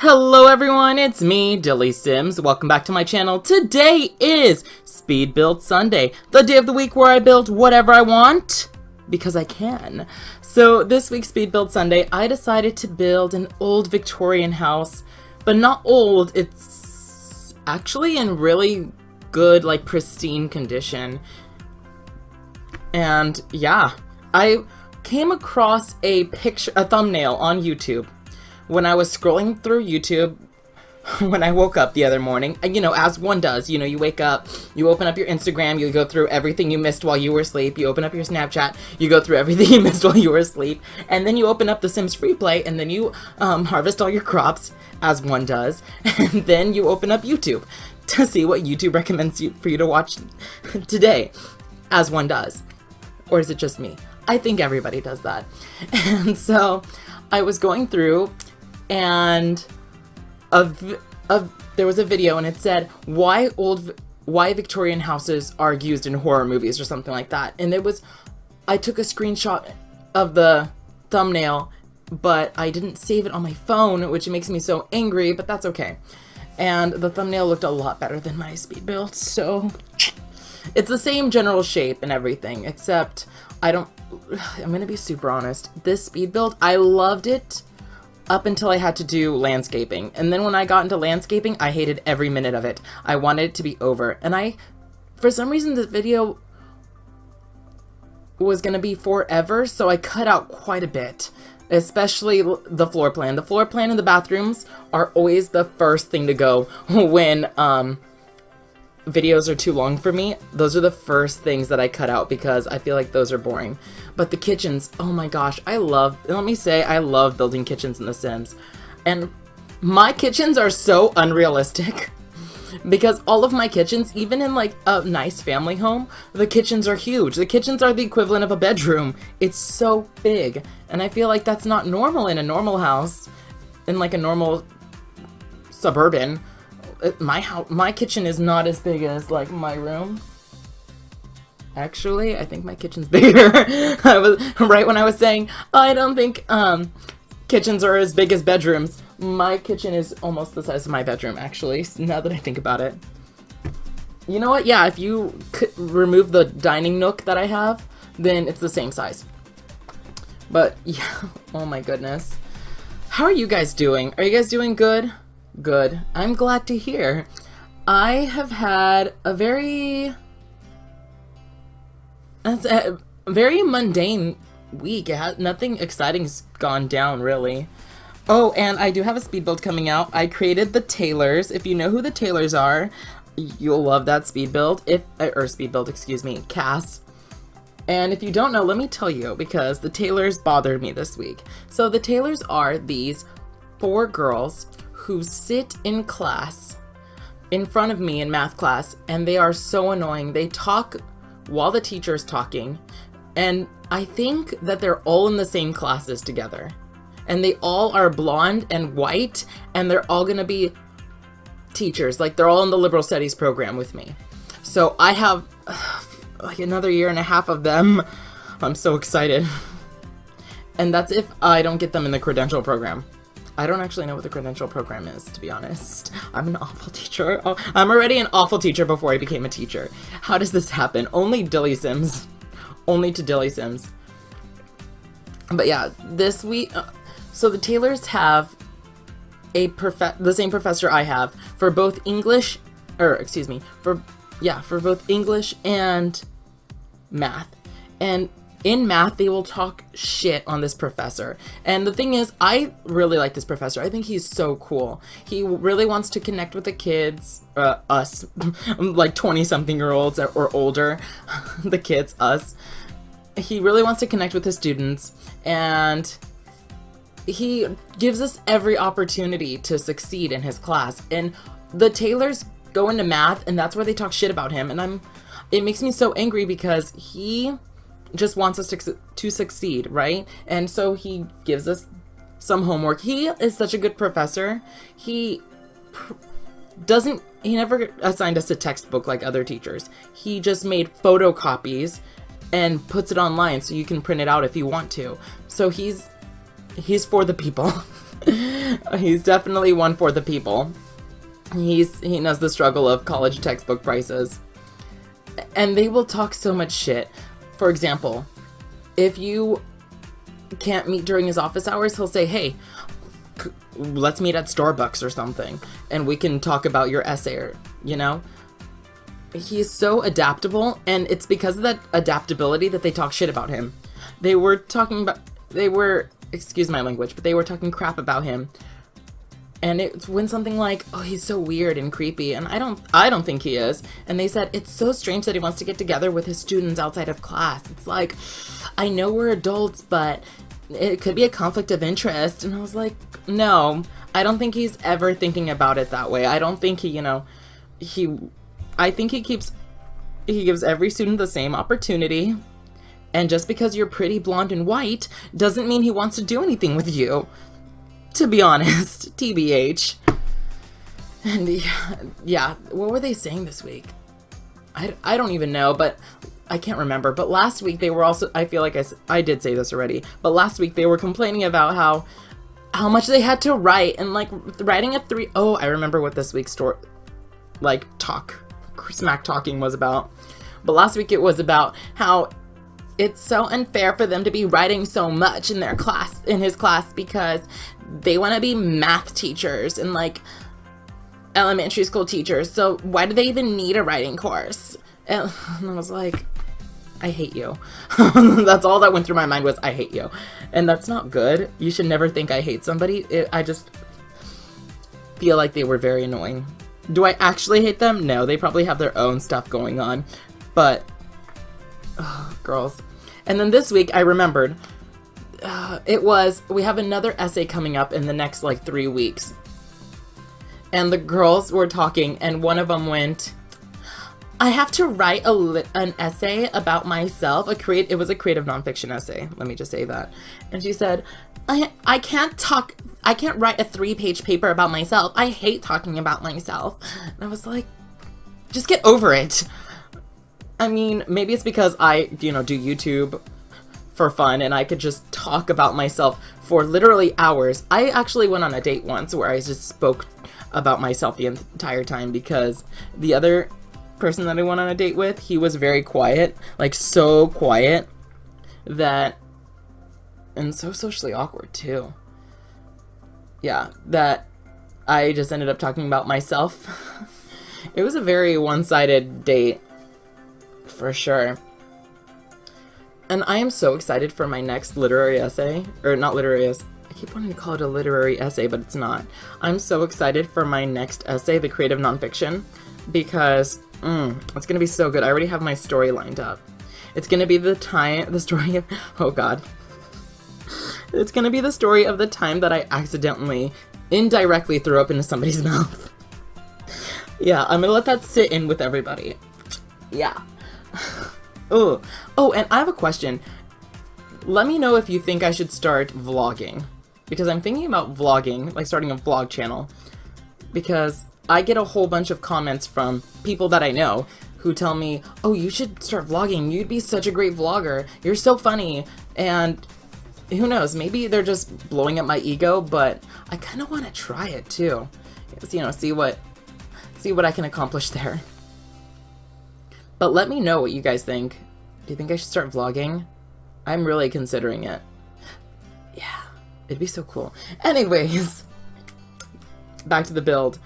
Hello everyone, it's me, DillysSims. Welcome back to my channel. Today is Speed Build Sunday, the day of the week where I build whatever I want, because I can. So this week's Speed Build Sunday, I decided to build an old Victorian house, but not old, it's actually in really good, like pristine condition. And yeah, I came across a thumbnail on YouTube. When I was scrolling through YouTube, when I woke up the other morning, you know, as one does, you know, you wake up, you open up your Instagram, you go through everything you missed while you were asleep, you open up your Snapchat, you go through everything you missed while you were asleep, and then you open up the Sims Free Play, and then you harvest all your crops, as one does, and then you open up YouTube to see what YouTube recommends for you to watch today, as one does. Or is it just me? I think everybody does that. And so I was going through, and there was a video, and it said why Victorian houses are used in horror movies or something like that. And I took a screenshot of the thumbnail, but I didn't save it on my phone, which makes me so angry, but that's okay. And the thumbnail looked a lot better than my speed build, so it's the same general shape and everything, except I'm gonna be super honest. This speed build, I loved it up until I had to do landscaping. And then when I got into landscaping, I hated every minute of it. I wanted it to be over. And for some reason, this video was gonna be forever, so I cut out quite a bit, especially the floor plan. The floor plan and the bathrooms are always the first thing to go when videos are too long for me. Those are the first things that I cut out because I feel like those are boring. But the kitchens, oh my gosh, I love building kitchens in The Sims. And my kitchens are so unrealistic because all of my kitchens, even in like a nice family home, the kitchens are huge. The kitchens are the equivalent of a bedroom. It's so big. And I feel like that's not normal in a normal house, in like a normal suburban. My kitchen is not as big as like my room. Actually, I think my kitchen's bigger. I was right when I was saying I don't think kitchens are as big as bedrooms. My kitchen is almost the size of my bedroom, actually, now that I think about it. You know what? Yeah, if you remove the dining nook that I have, then it's the same size. But yeah, oh my goodness. How are you guys doing? Are you guys doing good? Good. I'm glad to hear. I have had a very mundane week. Nothing exciting's gone down, really. Oh, and I do have a speed build coming out. I created the Taylors. If you know who the Taylors are, you'll love that speed build. Excuse me, Cass. And if you don't know, let me tell you, because the Taylors bothered me this week. So the Taylors are these 4 girls who sit in class in front of me in math class, and they are so annoying. They talk while the teacher's talking, and I think that they're all in the same classes together. And they all are blonde and white, and they're all gonna be teachers. Like, they're all in the liberal studies program with me. So I have like another year and a half of them. I'm so excited. And that's if I don't get them in the credential program. I don't actually know what the credential program is, to be honest. I'm an awful teacher. Oh, I'm already an awful teacher before I became a teacher. How does this happen? Only DillysSims. Only to DillysSims. But yeah, this week, so the Taylors have the same professor I have for both English, for both English and math. And in math, they will talk shit on this professor. And the thing is, I really like this professor. I think he's so cool. He really wants to connect with the kids, us, like 20-something-year-olds or older, the kids, us. He really wants to connect with the students, and he gives us every opportunity to succeed in his class. And the Taylors go into math, and that's where they talk shit about him. And it makes me so angry because he just wants us to succeed, right? And so he gives us some homework. He is such a good professor. He never assigned us a textbook like other teachers. He just made photocopies and puts it online so you can print it out if you want to. So he's for the people. He's definitely one for the people. He knows the struggle of college textbook prices. And they will talk so much shit. For example, if you can't meet during his office hours, he'll say, hey, let's meet at Starbucks or something, and we can talk about your essay, or, you know? He's so adaptable, and it's because of that adaptability that they talk shit about him. Excuse my language, but they were talking crap about him. And it's when something like, oh, he's so weird and creepy, and I don't think he is. And they said, it's so strange that he wants to get together with his students outside of class. It's like, I know we're adults, but it could be a conflict of interest. And I was like, no, I don't think he's ever thinking about it that way. I don't think I think he gives every student the same opportunity. And just because you're pretty, blonde, and white doesn't mean he wants to do anything with you. To be honest, TBH. And yeah, what were they saying this week? I don't even know, but I can't remember. But last week they were also, I feel like I did say this already, but last week they were complaining about how much they had to write, and like writing I remember what this week's smack talking was about. But last week it was about how it's so unfair for them to be writing so much in his class, because they want to be math teachers and like elementary school teachers. So why do they even need a writing course? And I was like, I hate you. That's all that went through my mind was, I hate you. And that's not good. You should never think I hate somebody. I just feel like they were very annoying. Do I actually hate them? No, they probably have their own stuff going on. But, girls. And then this week I remembered, we have another essay coming up in the next like 3 weeks. And the girls were talking, and one of them went, I have to write an essay about myself. It was a creative nonfiction essay. Let me just say that. And she said, I can't write a 3-page paper about myself. I hate talking about myself. And I was like, just get over it. I mean, maybe it's because I, do YouTube for fun, and I could just talk about myself for literally hours. I actually went on a date once where I just spoke about myself the entire time, because the other person that I went on a date with, he was very quiet, like so quiet and so socially awkward too. Yeah, that I just ended up talking about myself. It was a very one-sided date, for sure. And I am so excited for my next literary essay, or not literary essay. I keep wanting to call it a literary essay, but it's not. I'm so excited for my next essay, the creative nonfiction, because it's gonna be so good. I already have my story lined up. It's gonna be the story of, oh god. It's gonna be the story of the time that I accidentally, indirectly threw up into somebody's mouth. Yeah, I'm gonna let that sit in with everybody. Yeah. Oh, and I have a question. Let me know if you think I should start vlogging, because I'm thinking about vlogging, like starting a vlog channel, because I get a whole bunch of comments from people that I know who tell me, oh, you should start vlogging. You'd be such a great vlogger. You're so funny. And who knows, maybe they're just blowing up my ego, but I kind of want to try it too. See what I can accomplish there. But let me know what you guys think. Do you think I should start vlogging? I'm really considering it. Yeah, it'd be so cool. Anyways, back to the build.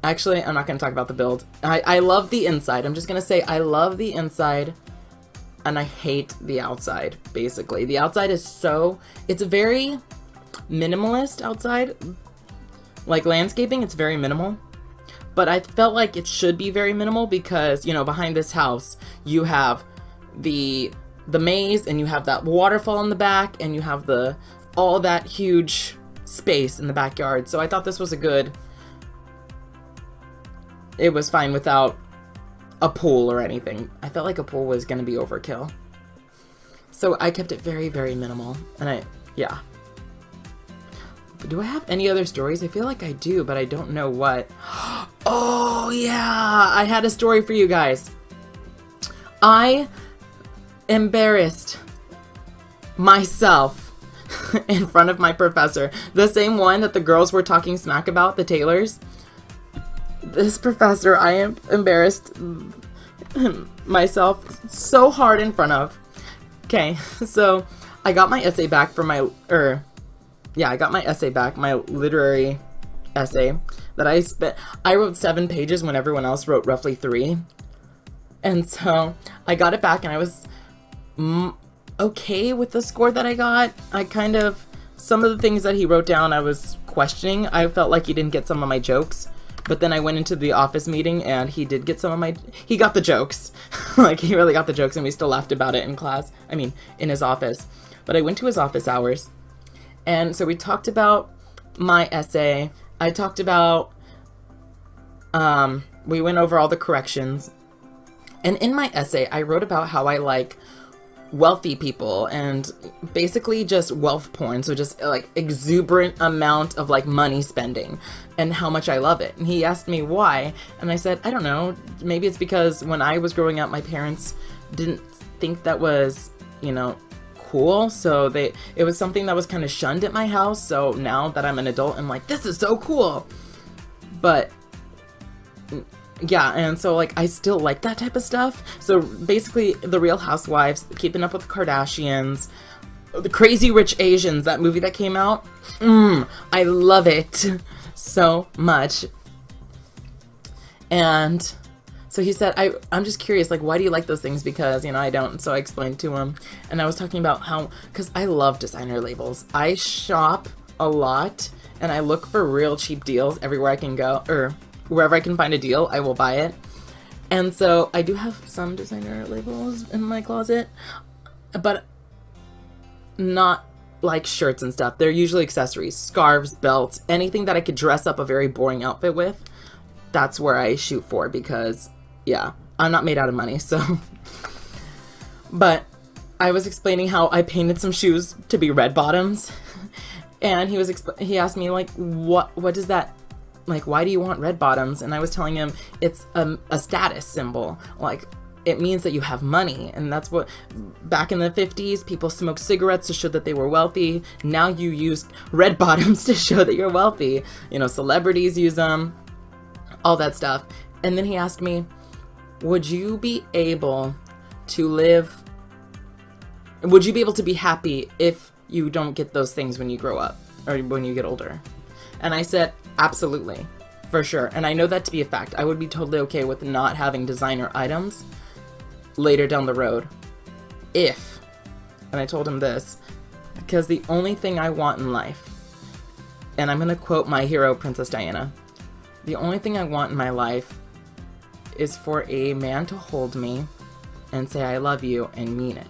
Actually, I'm not going to talk about the build. I love the inside. I'm just going to say I love the inside, and I hate the outside, basically. The outside is it's very minimalist outside. Like landscaping, it's very minimal. But I felt like it should be very minimal because, behind this house, you have the maze, and you have that waterfall in the back, and you have all that huge space in the backyard. So I thought this was it was fine without a pool or anything. I felt like a pool was going to be overkill. So I kept it very, very minimal. And yeah. But do I have any other stories? I feel like I do, but I don't know what. Oh, yeah! I had a story for you guys. I embarrassed myself in front of my professor. The same one that the girls were talking smack about, the Taylors. This professor, I am embarrassed myself so hard in front of. Okay, so I got my essay back for my, I got my essay back, my literary essay that I wrote 7 pages when everyone else wrote roughly 3. And so I got it back and I was okay with the score that I got. Some of the things that he wrote down I was questioning. I felt like he didn't get some of my jokes. But then I went into the office meeting and he did get he got the jokes. Like, he really got the jokes and we still laughed about it in class. I mean, in his office. But I went to his office hours. And so we talked about my essay. I talked about, we went over all the corrections. And in my essay, I wrote about how I like wealthy people and basically just wealth porn. So just like exuberant amount of like money spending and how much I love it. And he asked me why. And I said, I don't know. Maybe it's because when I was growing up, my parents didn't think that was, cool. So it was something that was kind of shunned at my house. So now that I'm an adult, I'm like, this is so cool. But yeah, and so like I still like that type of stuff. So basically, The Real Housewives, Keeping Up with the Kardashians, The Crazy Rich Asians, that movie that came out, I love it so much. And so he said, I'm just curious, like, why do you like those things? Because, I don't. So I explained to him, and I was talking about because I love designer labels. I shop a lot, and I look for real cheap deals everywhere I can go, or wherever I can find a deal, I will buy it. And so I do have some designer labels in my closet, but not like shirts and stuff. They're usually accessories, scarves, belts, anything that I could dress up a very boring outfit with. That's where I shoot for because, yeah, I'm not made out of money, so. But I was explaining how I painted some shoes to be red bottoms, and he asked me, like, what does that, like, why do you want red bottoms? And I was telling him it's a status symbol. Like, it means that you have money. And that's what, back in the 50s, people smoked cigarettes to show that they were wealthy. Now you use red bottoms to show that you're wealthy. Celebrities use them, all that stuff. And then he asked me, would you be able to be happy if you don't get those things when you grow up or when you get older? And I said, absolutely, for sure. And I know that to be a fact. I would be totally okay with not having designer items later down the road. And I told him this, because the only thing I want in life, and I'm going to quote my hero, Princess Diana, the only thing I want in my life is for a man to hold me and say, I love you, and mean it.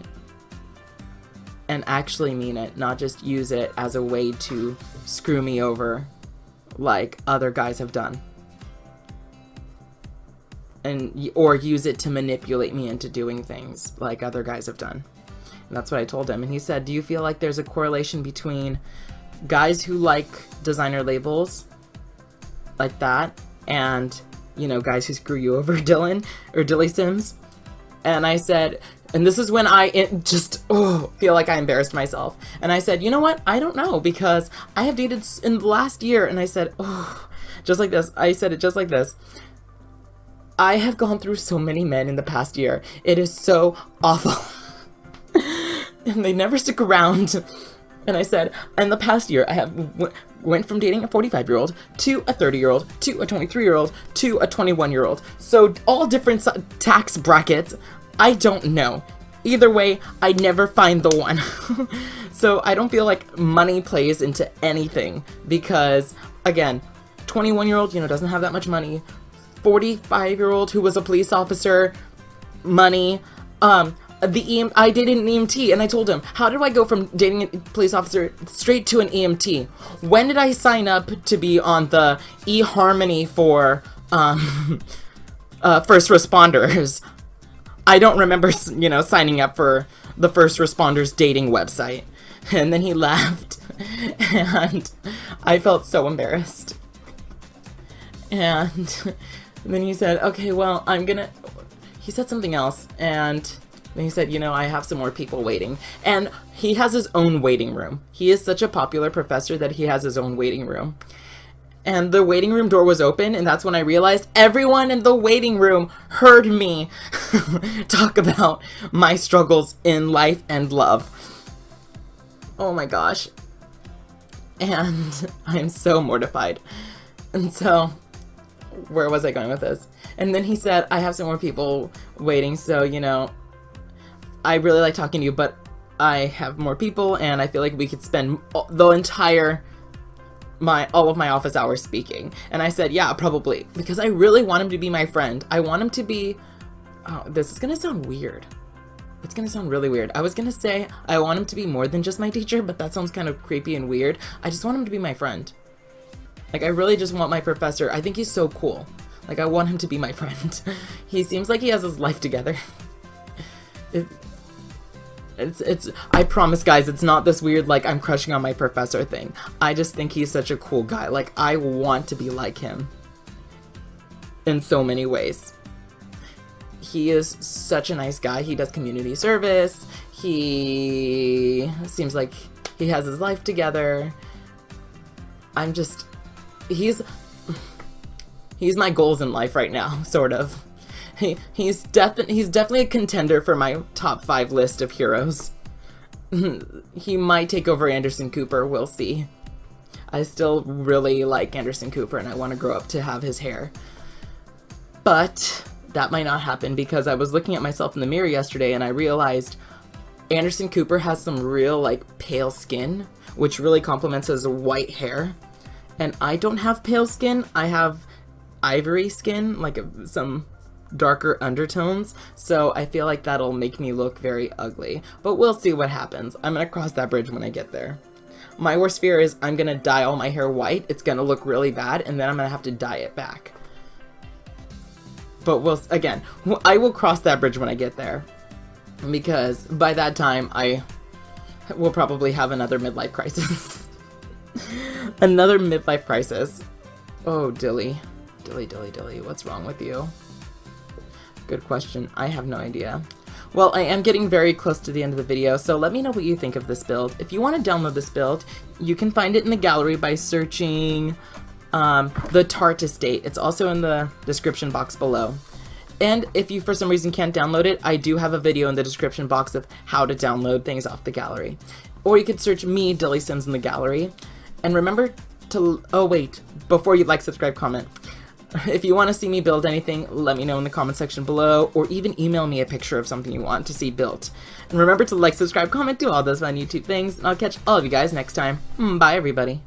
And actually mean it, not just use it as a way to screw me over like other guys have done, or use it to manipulate me into doing things like other guys have done. And that's what I told him. And he said, do you feel like there's a correlation between guys who like designer labels like that and guys who screw you over, Dylan, or DillysSims? And I said, and this is when I feel like I embarrassed myself. And I said, you know what? I don't know, because I have dated in the last year. And I said, just like this. I said it just like this. I have gone through so many men in the past year. It is so awful. And they never stick around. And I said, in the past year, I have went from dating a 45-year-old to a 30-year-old to a 23-year-old to a 21-year-old. So all different tax brackets. I don't know. Either way, I never find the one. So I don't feel like money plays into anything because, again, 21-year-old, doesn't have that much money. 45-year-old who was a police officer, money. I dated an EMT, and I told him, how do I go from dating a police officer straight to an EMT? When did I sign up to be on the eHarmony for first responders? I don't remember, signing up for the first responders dating website. And then he laughed, and I felt so embarrassed. And then he said, okay, well, he said something else, and And he said, you know, I have some more people waiting. And he has his own waiting room. He is such a popular professor that he has his own waiting room. And the waiting room door was open, and that's when I realized everyone in the waiting room heard me talk about my struggles in life and love. Oh my gosh. And I'm so mortified. And so, where was I going with this? And then he said, I have some more people waiting, so, you know, I really like talking to you, but I have more people, and I feel like we could spend the entire all of my office hours speaking. And I said, yeah, probably, because I really want him to be my friend. I want him to be, oh, this is gonna sound weird. It's gonna sound really weird. I was gonna say I want him to be more than just my teacher, but that sounds kind of creepy and weird. I just want him to be my friend. Like, I really just want my professor. I think he's so cool. Like, I want him to be my friend. He seems like he has his life together. I promise, guys, it's not this weird, like, I'm crushing on my professor thing. I just think he's such a cool guy. Like, I want to be like him in so many ways. He is such a nice guy. He does community service. He seems like he has his life together. He's my goals in life right now, sort of. He's definitely a contender for my top 5 list of heroes. He might take over Anderson Cooper, we'll see. I still really like Anderson Cooper, and I want to grow up to have his hair. But that might not happen, because I was looking at myself in the mirror yesterday and I realized Anderson Cooper has some real, like, pale skin, which really complements his white hair. And I don't have pale skin. I have ivory skin, like some darker undertones, so I feel like that'll make me look very ugly. But we'll see what happens. I'm gonna cross that bridge when I get there. My worst fear is I'm gonna dye all my hair white. It's gonna look really bad, and then I'm gonna have to dye it back. But I will cross that bridge when I get there, because by that time I will probably have another midlife crisis. Another midlife crisis. Oh, Dilly, what's wrong with you? Good question. I have no idea. Well, I am getting very close to the end of the video, so let me know what you think of this build. If you want to download this build, you can find it in the gallery by searching the Tart Estate. It's also in the description box below. And if you for some reason can't download it, I do have a video in the description box of how to download things off the gallery. Or you could search me, DillysSims, in the gallery. And remember to, oh wait, before you like, subscribe, comment. If you want to see me build anything, let me know in the comment section below, or even email me a picture of something you want to see built. And remember to like, subscribe, comment, do all those fun YouTube things, and I'll catch all of you guys next time. Bye, everybody.